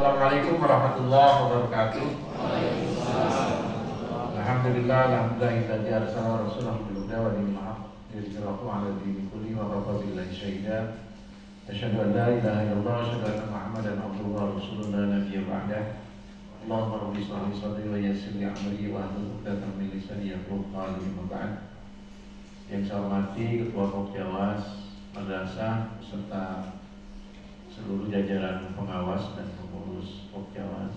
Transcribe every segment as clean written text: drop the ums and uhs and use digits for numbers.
Assalamualaikum warahmatullahi wabarakatuh. Alhamdulillah, alhamdulillah arsala rasulahu bil huda wa dinil haq liyudhhirahu 'ala dini kulli wa kafa billahi shahida. Asyhadu an la ilaha illallah wa asyhadu anna Muhammadan abduhu wa rasuluhu la nabiyya ba'dah. Allahumma rabbi shrah li sadri wa yassir li amri wa hlul 'uqdatam min lisani yafqahu qawli. Yang saya hormati Ketua Pokjawas Madrasah beserta seluruh jajaran pengawas dan pengurus Pokjawas,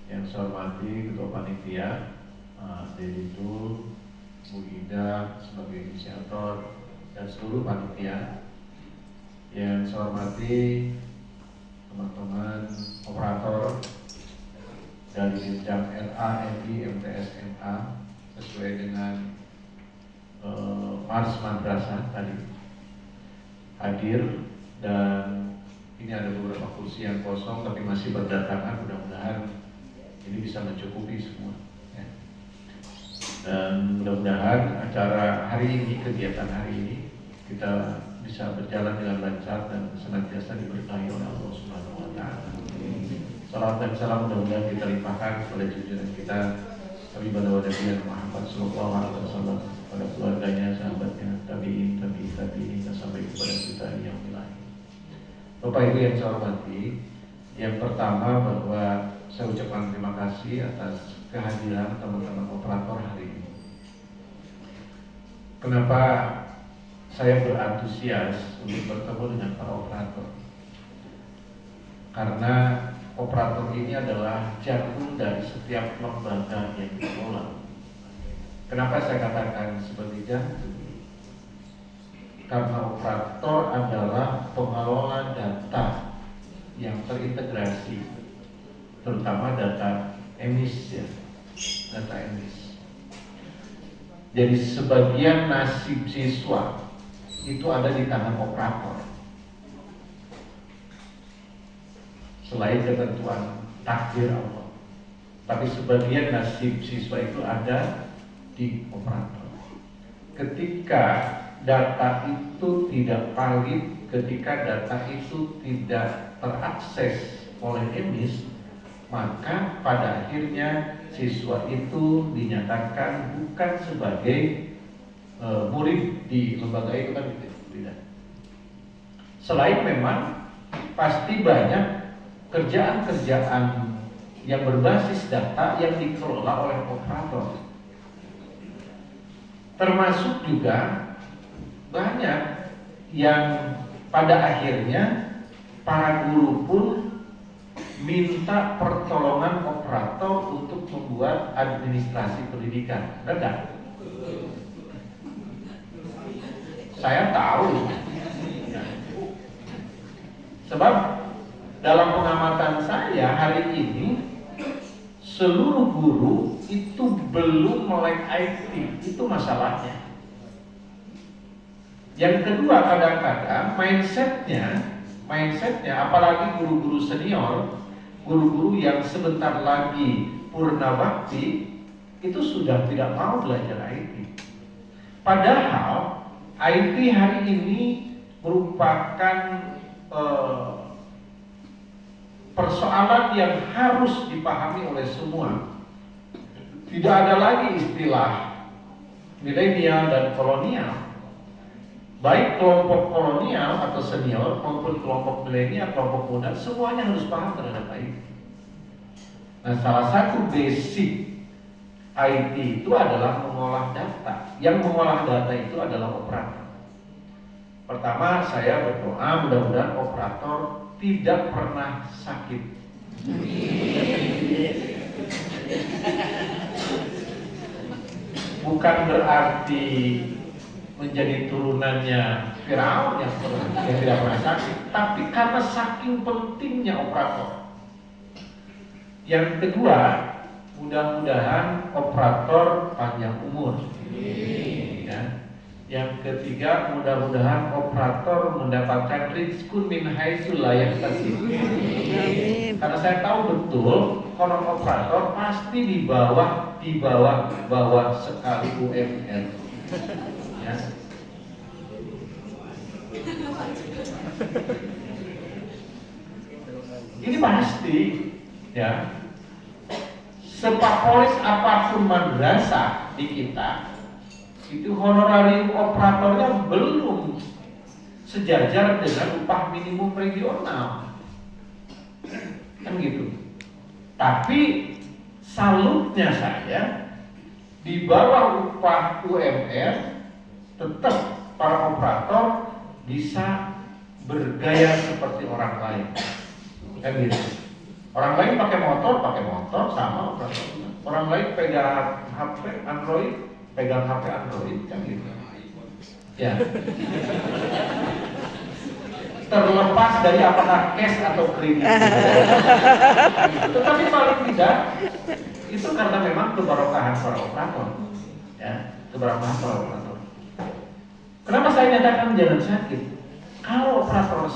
yang saya hormati Ketua Panitia, Deditul, Bu Ida sebagai inisiator dan seluruh panitia, yang saya hormati teman-teman operator dari Jenjang RA, MI, MTS, MA sesuai dengan Mars Madrasah tadi hadir, dan ini ada beberapa kursi yang kosong tapi masih berdatangan. Mudah-mudahan ini bisa mencukupi semua ya. Dan mudah-mudahan acara hari ini, kegiatan hari ini kita bisa berjalan dengan lancar dan senantiasa diberkahi oleh Allah Subhanahu wa taala. Salam dan salam mudah-mudahan kita limpahkan kepada junjungan kita Nabi Muhammad sallallahu alaihi wasallam, pada keluarganya, sahabatnya, tabi'in sampai kepada kita yang lain. Bapak Ibu yang saya hormati, yang pertama bahwa saya ucapkan terima kasih atas kehadiran teman-teman operator hari ini. Kenapa saya berantusias untuk bertemu dengan para operator? Karena operator ini adalah jantung dari setiap lembaga yang dikelola. Kenapa saya katakan seperti jantung? Karena operator adalah pengelola data yang terintegrasi, terutama data emis ya, data emis. Jadi sebagian nasib siswa itu ada di tangan operator. Selain ketentuan takdir Allah, tapi sebagian nasib siswa itu ada di operator. Ketika data itu tidak valid, ketika data itu tidak terakses oleh emis, maka pada akhirnya siswa itu dinyatakan bukan sebagai murid di lembaga itu, kan tidak. Selain memang pasti banyak kerjaan-kerjaan yang berbasis data yang dikelola oleh operator, termasuk juga banyak yang pada akhirnya para guru pun minta pertolongan operator untuk membuat administrasi pendidikan. Benar? Saya tahu. Sebab dalam pengamatan saya hari ini seluruh guru itu belum melek IT, itu masalahnya. Yang kedua, kadang-kadang mindsetnya apalagi guru-guru senior, guru-guru yang sebentar lagi purna bakti, itu sudah tidak mau belajar IT. Padahal IT hari ini merupakan persoalan yang harus dipahami oleh semua. Tidak ada lagi istilah milenial dan kolonial. Baik kelompok kolonial atau senior maupun kelompok milenial, kelompok muda, semuanya harus paham terhadap IT. Nah, salah satu basic IT itu adalah mengolah data. Yang mengolah data itu adalah operator. Pertama, saya berdoa mudah-mudahan operator tidak pernah sakit. Bukan berarti menjadi turunannya Firaun yang tidak pernah sakit, tapi karena saking pentingnya operator. Yang kedua, mudah-mudahan operator panjang umur. Ya. Yang ketiga, mudah-mudahan operator mendapatkan rizqun min haitsu la yahtasib. Karena saya tahu betul konon operator pasti di bawah sekali UMR. Ya. Ini pasti, ya. Sepapolis apapun madrasah di kita, itu honorarium operatornya belum sejajar dengan upah minimum regional, kan gitu. Tapi salutnya saya, di bawah upah UMR tetap para operator bisa bergaya seperti orang lain, kan gitu. Orang lain pakai motor sama operator. Orang lain pegang HP Android, pegang HP Android, kan gitu. Ya. Terlepas dari apakah cash atau kredit. Tetapi paling tidak itu karena memang kebarokahan para operator. Ya, kebarokahan para operator. Kenapa saya nyatakan jangan sakit? Kalau operator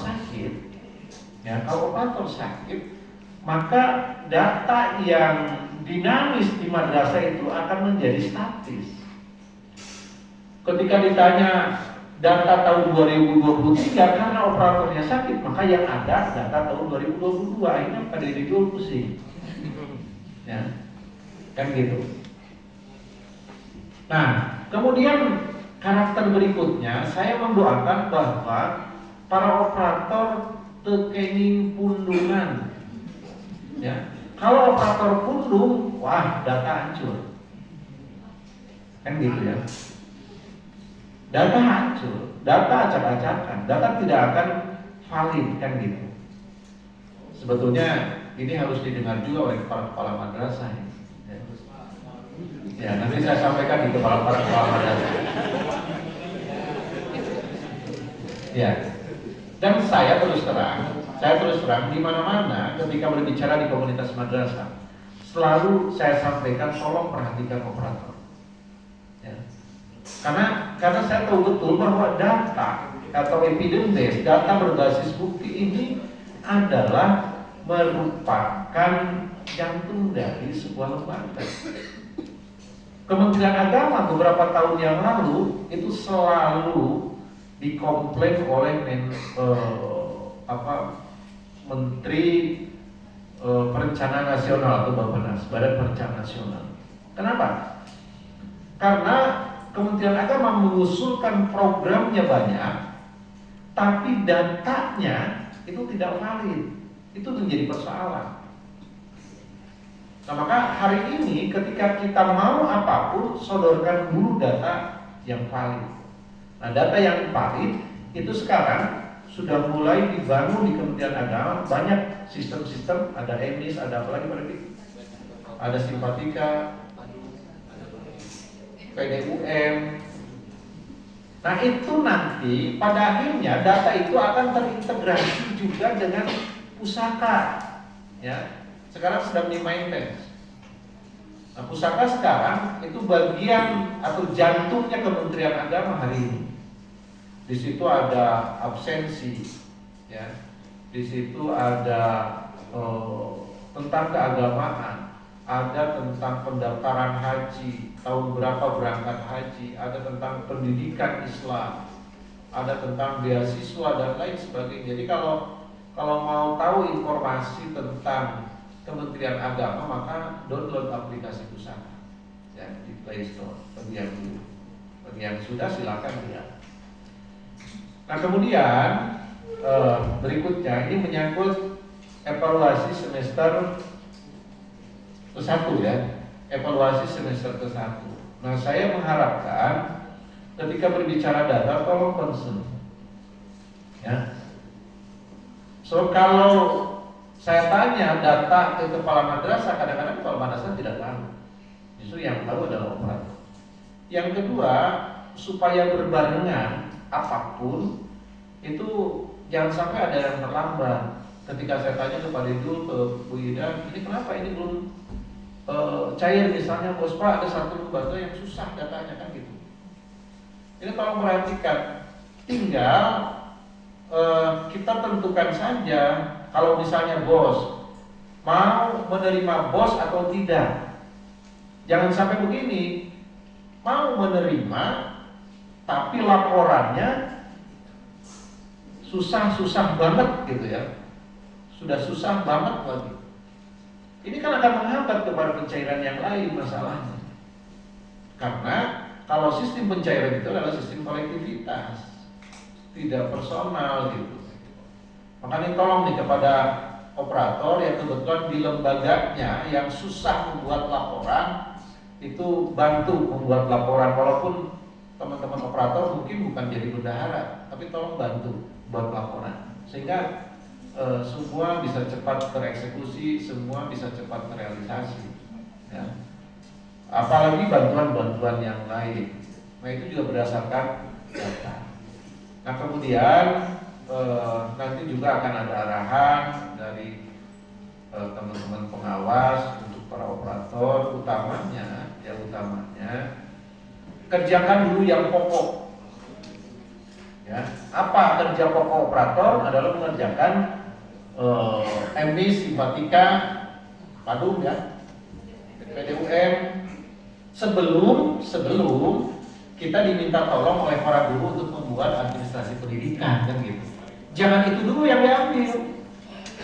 sakit, maka data yang dinamis di madrasah itu akan menjadi statis. Ketika ditanya data tahun 2023 karena operatornya sakit, maka yang ada data tahun 2022, ini pada dijual pusing. Ya, kan gitu. Nah, kemudian karakter berikutnya, saya mendoakan bahwa para operator tekening pundungan. Ya, kalau operator pundung, wah data hancur, kan gitu ya. Data hancur, data acak-acakan, data tidak akan valid, kan gitu. Sebetulnya ini harus didengar juga oleh para kepala madrasah. Ya, nanti saya sampaikan di kepala madrasah. Ya, dan saya terus terang di mana-mana ketika berbicara di komunitas madrasah, selalu saya sampaikan tolong perhatikan operator. Ya. Karena saya tahu betul bahwa data atau evidence base, data berbasis bukti ini adalah merupakan jantung dari sebuah lembaga. Kementerian Agama beberapa tahun yang lalu itu selalu dikomplain oleh Menteri Perencanaan Nasional atau Bappenas, Badan Perencanaan Nasional. Kenapa? Karena Kementerian Agama mengusulkan programnya banyak, tapi datanya itu tidak valid. Itu menjadi persoalan. Nah, maka hari ini ketika kita mau apapun, sodorkan dulu data yang valid. Nah, data yang valid itu sekarang sudah mulai dibangun di Kementerian Agama. Banyak sistem-sistem, ada EMIS, ada apa lagi berarti? Ada Simpatika, PDUM. Nah, itu nanti pada akhirnya data itu akan terintegrasi juga dengan pusaka. Ya, sekarang sedang di-maintenance. Nah, pusaka sekarang itu bagian atau jantungnya Kementerian Agama hari ini. Di situ ada absensi, ya. Di situ ada tentang keagamaan, ada tentang pendaftaran haji, tahun berapa berangkat haji, ada tentang pendidikan Islam, ada tentang beasiswa dan lain sebagainya. Jadi kalau mau tahu informasi tentang Kementerian Agama, maka download aplikasi pusaka, ya, di Play Store. Bagi yang sudah silakan lihat. Nah, kemudian berikutnya ini menyangkut evaluasi semester ke-1, ya, evaluasi semester ke-1. Nah, saya mengharapkan ketika berbicara data tolong concern, ya. So kalau saya tanya data ke kepala madrasah, kadang-kadang kepala madrasah tidak tahu. Justru yang tahu adalah operator. Yang kedua, supaya berbarengan apapun itu jangan sampai ada yang terlambat. Ketika saya tanya kepada Idul, ke Bu Ida, ini kenapa ini belum cair, misalnya bos Pak ada satu lembaga yang susah datanya, kan gitu. Ini tolong perhatikan. Tinggal kita tentukan saja. Kalau misalnya bos mau menerima bos atau tidak. Jangan sampai begini, mau menerima tapi laporannya susah banget gitu, ya. sudah susah banget lagi. Ini kan akan menghambat kepada pencairan yang lain masalahnya. Karena kalau sistem pencairan itu adalah sistem kolektivitas, tidak personal gitu. Makanya tolong nih kepada operator yang kebetulan di lembaganya yang susah membuat laporan, itu bantu membuat laporan. Walaupun teman-teman operator mungkin bukan jadi bendahara, tapi tolong bantu buat laporan sehingga semua bisa cepat tereksekusi, semua bisa cepat terrealisasi ya. Apalagi bantuan-bantuan yang lain. Nah itu juga berdasarkan data. Nah kemudian nanti juga akan ada arahan dari teman-teman pengawas untuk para operator, utamanya kerjakan dulu yang pokok. Ya, apa kerja pokok operator adalah mengerjakan MI, simpatika, padum ya, PDUM sebelum kita diminta tolong oleh para guru untuk membuat administrasi pendidikan kan gitu. Jangan itu dulu yang diambil.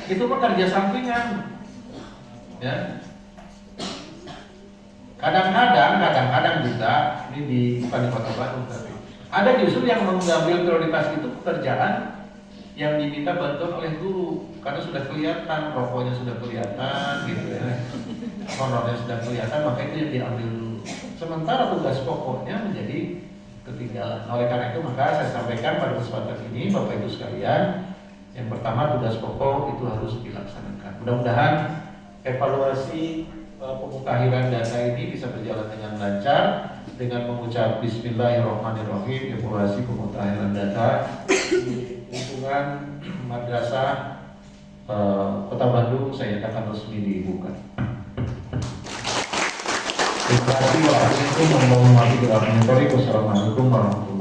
Itu mah kerja sampingan. Ya. Kadang-kadang juga ini bukan di Kota Bandung tapi ada justru yang mengambil prioritas itu pekerjaan yang diminta bantuan oleh guru karena sudah kelihatan rokoknya sudah kelihatan gitu ya, honornya sudah kelihatan, maka itu yang diambil dulu. Sementara tugas pokoknya menjadi ketinggalan. Oleh karena itu maka saya sampaikan pada kesempatan ini Bapak Ibu sekalian, yang pertama tugas pokok itu harus dilaksanakan. Mudah-mudahan evaluasi pemutahiran data ini bisa berjalan dengan lancar dengan mengucap Bismillahirrahmanirrahim. Evaluasi pemutahiran data di lingkungan madrasah Kota Bandung saya akan resmi dibuka. Terima kasih. Wassalamualaikum warahmatullahi wabarakatuh.